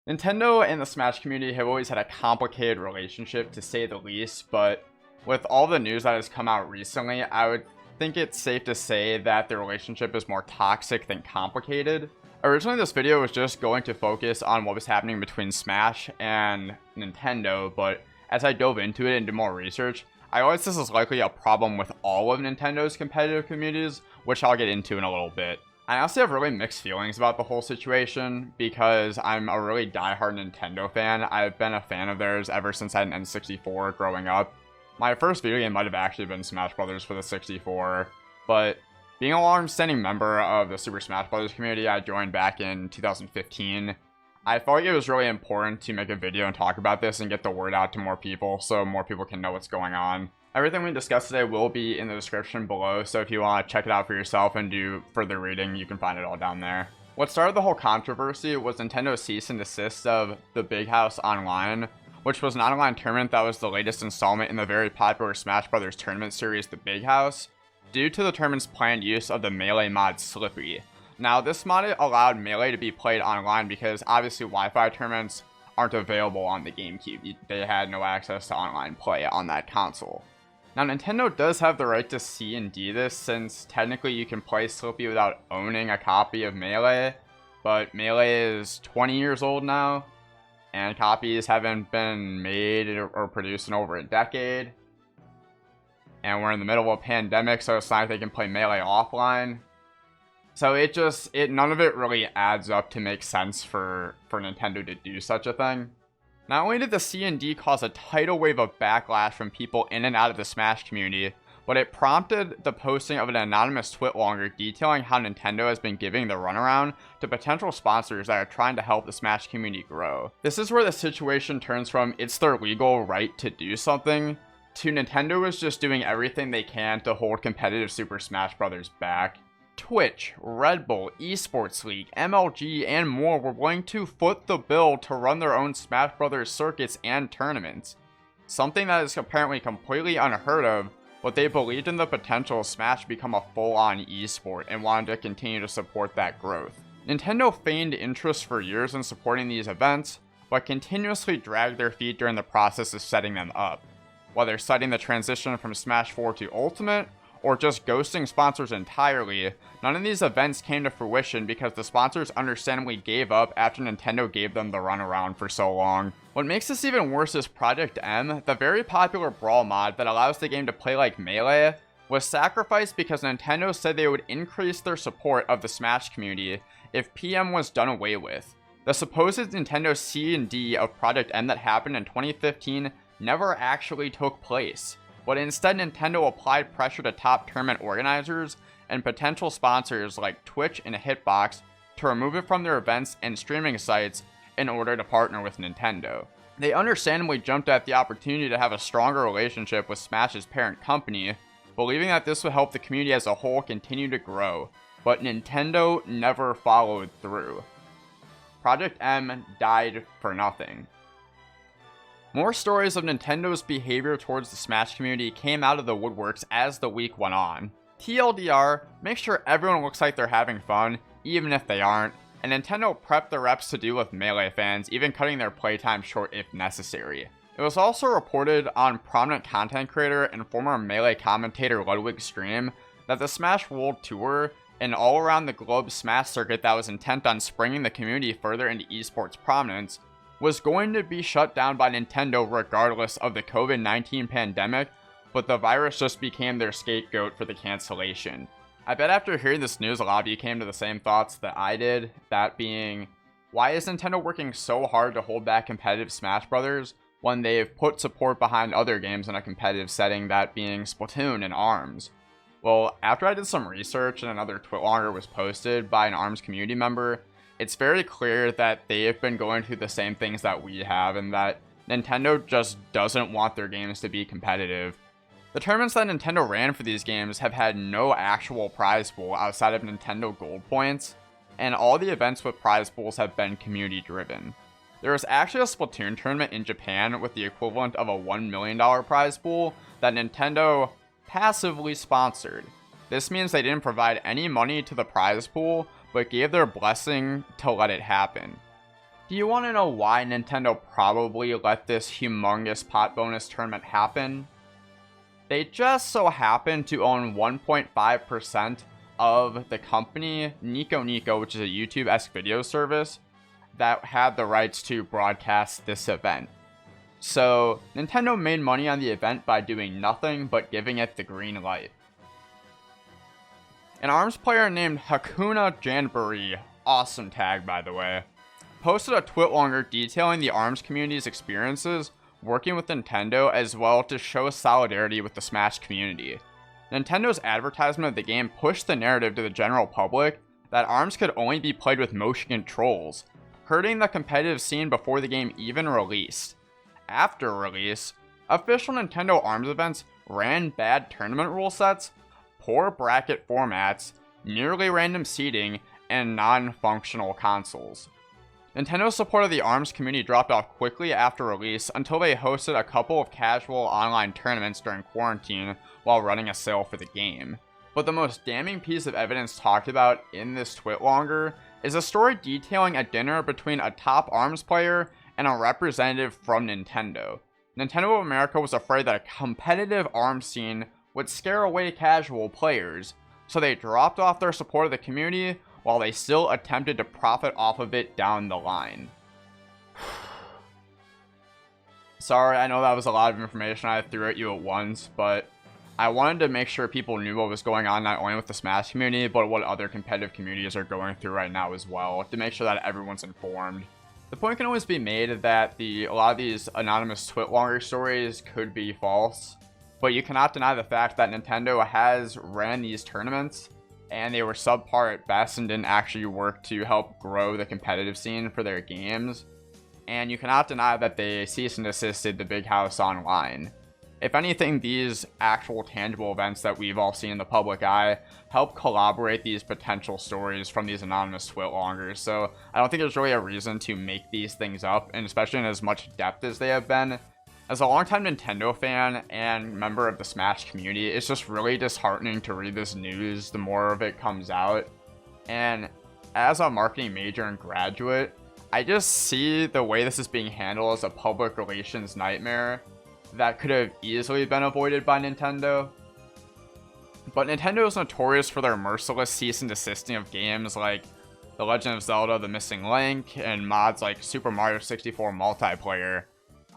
Nintendo and the Smash community have always had a complicated relationship, to say the least, but with all the news that has come out recently, I would think it's safe to say that the relationship is more toxic than complicated. Originally, this video was just going to focus on what was happening between Smash and Nintendo, but as I dove into it and did more research, I realized this is likely a problem with all of Nintendo's competitive communities, which I'll get into in a little bit. I honestly have really mixed feelings about the whole situation because I'm a really diehard Nintendo fan. I've been a fan of theirs ever since I had an N64 growing up. My first video game might have actually been Smash Brothers for the 64, but being a long-standing member of the Super Smash Brothers community I joined back in 2015, I felt like it was really important to make a video and talk about this and get the word out to more people so more people can know what's going on. Everything we discussed today will be in the description below, so if you want to check it out for yourself and do further reading, you can find it all down there. What started the whole controversy was Nintendo's cease and desist of the Big House Online, which was an online tournament that was the latest installment in the very popular Smash Brothers tournament series, The Big House, due to the tournament's planned use of the Melee mod Slippy. Now, this mod allowed Melee to be played online because obviously Wi-Fi tournaments aren't available on the GameCube. They had no access to online play on that console. Now, Nintendo does have the right to C and D this, since technically you can play Slippy without owning a copy of Melee, but Melee is 20 years old now, and copies haven't been made or produced in over a decade, and we're in the middle of a pandemic, so it's not like they can play Melee offline. So none of it really adds up to make sense for Nintendo to do such a thing. Not only did the C&D cause a tidal wave of backlash from people in and out of the Smash community, but it prompted the posting of an anonymous twitlonger detailing how Nintendo has been giving the runaround to potential sponsors that are trying to help the Smash community grow. This is where the situation turns from it's their legal right to do something, to Nintendo is just doing everything they can to hold competitive Super Smash Bros. Back. Twitch, Red Bull, Esports League, MLG, and more were willing to foot the bill to run their own Smash Brothers circuits and tournaments. Something that is apparently completely unheard of, but they believed in the potential of Smash to become a full-on esport and wanted to continue to support that growth. Nintendo feigned interest for years in supporting these events, but continuously dragged their feet during the process of setting them up. Whether citing the transition from Smash 4 to Ultimate, or just ghosting sponsors entirely, none of these events came to fruition because the sponsors understandably gave up after Nintendo gave them the runaround for so long. What makes this even worse is Project M, the very popular brawl mod that allows the game to play like Melee, was sacrificed because Nintendo said they would increase their support of the Smash community if PM was done away with. The supposed Nintendo C&D of Project M that happened in 2015 never actually took place, but instead Nintendo applied pressure to top tournament organizers and potential sponsors like Twitch and Hitbox to remove it from their events and streaming sites in order to partner with Nintendo. They understandably jumped at the opportunity to have a stronger relationship with Smash's parent company, believing that this would help the community as a whole continue to grow, but Nintendo never followed through. Project M died for nothing. More stories of Nintendo's behavior towards the Smash community came out of the woodworks as the week went on. TLDR, make sure everyone looks like they're having fun, even if they aren't, and Nintendo prepped their reps to deal with Melee fans, even cutting their playtime short if necessary. It was also reported on prominent content creator and former Melee commentator Ludwig's stream that the Smash World Tour, an all-around-the-globe Smash circuit that was intent on springing the community further into esports prominence, was going to be shut down by Nintendo regardless of the COVID-19 pandemic, but the virus just became their scapegoat for the cancellation. I bet after hearing this news, a lot of you came to the same thoughts that I did, that being, why is Nintendo working so hard to hold back competitive Smash Brothers when they've put support behind other games in a competitive setting, that being Splatoon and ARMS? Well, after I did some research and another twitlonger was posted by an ARMS community member, it's very clear that they've been going through the same things that we have, and that Nintendo just doesn't want their games to be competitive. The tournaments that Nintendo ran for these games have had no actual prize pool outside of Nintendo Gold points, and all the events with prize pools have been community driven. There was actually a Splatoon tournament in Japan with the equivalent of a $1 million prize pool that Nintendo passively sponsored. This means they didn't provide any money to the prize pool, but gave their blessing to let it happen. Do you want to know why Nintendo probably let this humongous pot bonus tournament happen? They just so happen to own 1.5% of the company Nico Nico, which is a YouTube-esque video service that had the rights to broadcast this event. So Nintendo made money on the event by doing nothing but giving it the green light. An ARMS player named Hakuna Janbury, awesome tag by the way, posted a twitlonger detailing the ARMS community's experiences working with Nintendo as well to show solidarity with the Smash community. Nintendo's advertisement of the game pushed the narrative to the general public that ARMS could only be played with motion controls, hurting the competitive scene before the game even released. After release, official Nintendo ARMS events ran bad tournament rule sets, poor bracket formats, nearly random seeding, and non-functional consoles. Nintendo's support of the ARMS community dropped off quickly after release until they hosted a couple of casual online tournaments during quarantine while running a sale for the game. But the most damning piece of evidence talked about in this twitlonger is a story detailing a dinner between a top ARMS player and a representative from Nintendo. Nintendo of America was afraid that a competitive ARMS scene would scare away casual players, so they dropped off their support of the community while they still attempted to profit off of it down the line. Sorry, I know that was a lot of information I threw at you at once, but I wanted to make sure people knew what was going on not only with the Smash community, but what other competitive communities are going through right now as well, to make sure that everyone's informed. The point can always be made that a lot of these anonymous twitlonger stories could be false, but you cannot deny the fact that Nintendo has ran these tournaments, and they were subpar at best and didn't actually work to help grow the competitive scene for their games. And you cannot deny that they cease and desisted the Big House Online. If anything, these actual tangible events that we've all seen in the public eye help corroborate these potential stories from these anonymous twitlongers. So I don't think there's really a reason to make these things up, and especially in as much depth as they have been. As a longtime Nintendo fan and member of the Smash community, it's just really disheartening to read this news the more of it comes out. And as a marketing major and graduate, I just see the way this is being handled as a public relations nightmare that could have easily been avoided by Nintendo. But Nintendo is notorious for their merciless cease and desisting of games like The Legend of Zelda: The Missing Link and mods like Super Mario 64 Multiplayer.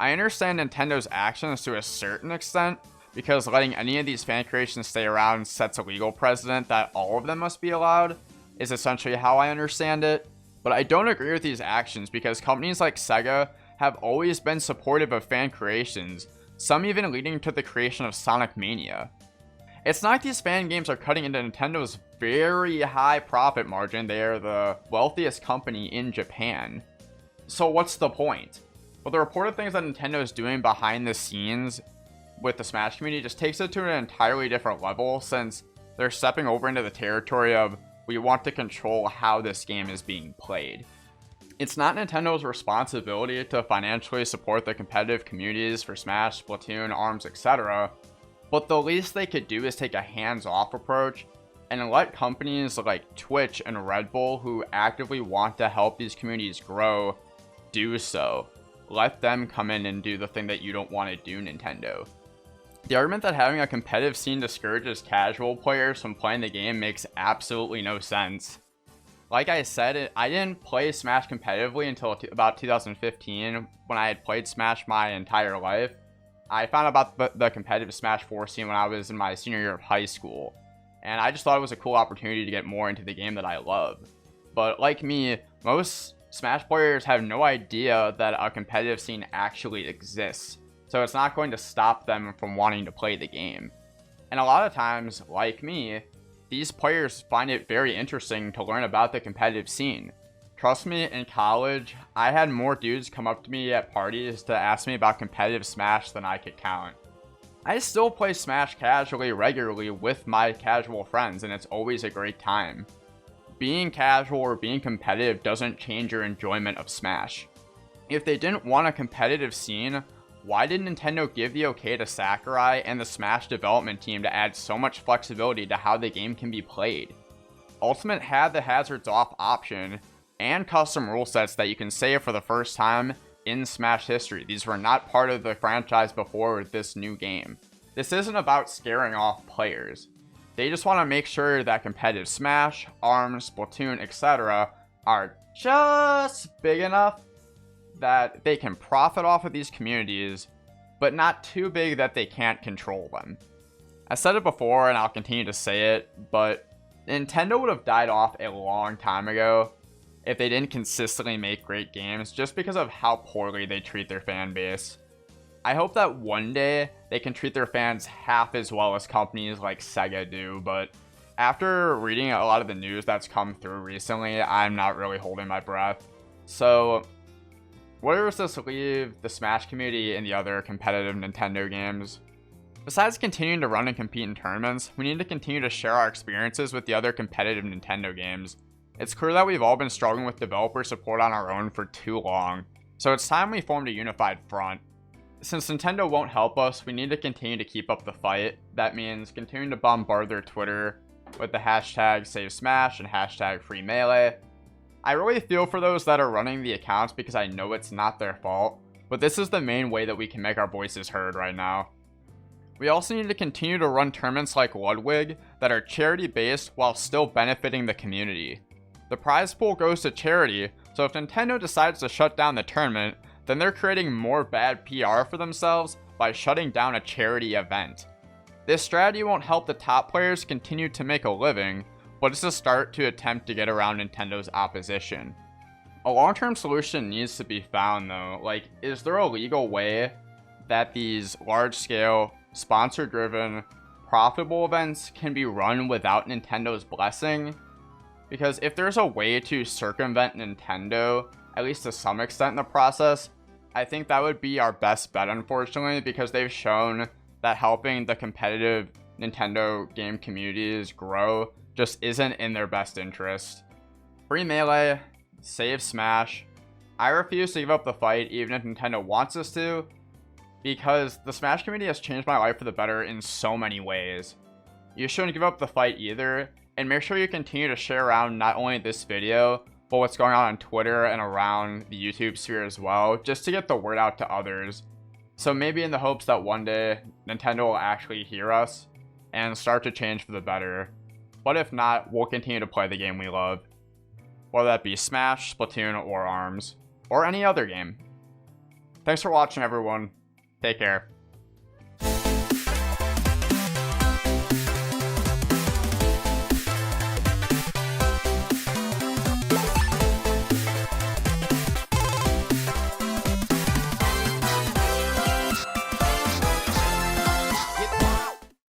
I understand Nintendo's actions to a certain extent, because letting any of these fan creations stay around sets a legal precedent that all of them must be allowed, is essentially how I understand it. But I don't agree with these actions because companies like Sega have always been supportive of fan creations, some even leading to the creation of Sonic Mania. It's not like these fan games are cutting into Nintendo's very high profit margin. They are the wealthiest company in Japan. So what's the point? Well, the reported things that Nintendo is doing behind the scenes with the Smash community just takes it to an entirely different level, since they're stepping over into the territory of, we want to control how this game is being played. It's not Nintendo's responsibility to financially support the competitive communities for Smash, Splatoon, ARMS, etc., but the least they could do is take a hands-off approach and let companies like Twitch and Red Bull, who actively want to help these communities grow, do so. Let them come in and do the thing that you don't want to do, Nintendo. The argument that having a competitive scene discourages casual players from playing the game makes absolutely no sense. Like I said, I didn't play Smash competitively until about 2015, when I had played Smash my entire life. I found out about the competitive Smash 4 scene when I was in my senior year of high school, and I just thought it was a cool opportunity to get more into the game that I love. But like me, most Smash players have no idea that a competitive scene actually exists, so it's not going to stop them from wanting to play the game. And a lot of times, like me, these players find it very interesting to learn about the competitive scene. Trust me, in college, I had more dudes come up to me at parties to ask me about competitive Smash than I could count. I still play Smash casually regularly with my casual friends, and it's always a great time. Being casual or being competitive doesn't change your enjoyment of Smash. If they didn't want a competitive scene, why did Nintendo give the okay to Sakurai and the Smash development team to add so much flexibility to how the game can be played? Ultimate had the hazards off option, and custom rule sets that you can save for the first time in Smash history. These were not part of the franchise before this new game. This isn't about scaring off players. They just want to make sure that competitive Smash, ARMS, Splatoon, etc. are just big enough that they can profit off of these communities, but not too big that they can't control them. I said it before and I'll continue to say it, but Nintendo would have died off a long time ago if they didn't consistently make great games just because of how poorly they treat their fan base. I hope that one day they can treat their fans half as well as companies like Sega do, but after reading a lot of the news that's come through recently, I'm not really holding my breath. So, where does this leave the Smash community and the other competitive Nintendo games? Besides continuing to run and compete in tournaments, we need to continue to share our experiences with the other competitive Nintendo games. It's clear that we've all been struggling with developer support on our own for too long, so it's time we formed a unified front. Since Nintendo won't help us, we need to continue to keep up the fight. That means continuing to bombard their Twitter with the hashtag SaveSmash and hashtag FreeMelee. I really feel for those that are running the accounts because I know it's not their fault, but this is the main way that we can make our voices heard right now. We also need to continue to run tournaments like Ludwig that are charity-based while still benefiting the community. The prize pool goes to charity, so if Nintendo decides to shut down the tournament, then they're creating more bad PR for themselves by shutting down a charity event. This strategy won't help the top players continue to make a living, but it's a start to attempt to get around Nintendo's opposition. A long-term solution needs to be found though. Like, is there a legal way that these large-scale, sponsor-driven, profitable events can be run without Nintendo's blessing? Because if there's a way to circumvent Nintendo, at least to some extent in the process, I think that would be our best bet, unfortunately, because they've shown that helping the competitive Nintendo game communities grow just isn't in their best interest. FreeMelee, save Smash. I refuse to give up the fight even if Nintendo wants us to, because the Smash community has changed my life for the better in so many ways. You shouldn't give up the fight either, and make sure you continue to share around not only this video, but what's going on Twitter and around the YouTube sphere as well, just to get the word out to others. So maybe in the hopes that one day, Nintendo will actually hear us and start to change for the better. But if not, we'll continue to play the game we love. Whether that be Smash, Splatoon, or ARMS, or any other game. Thanks for watching everyone. Take care.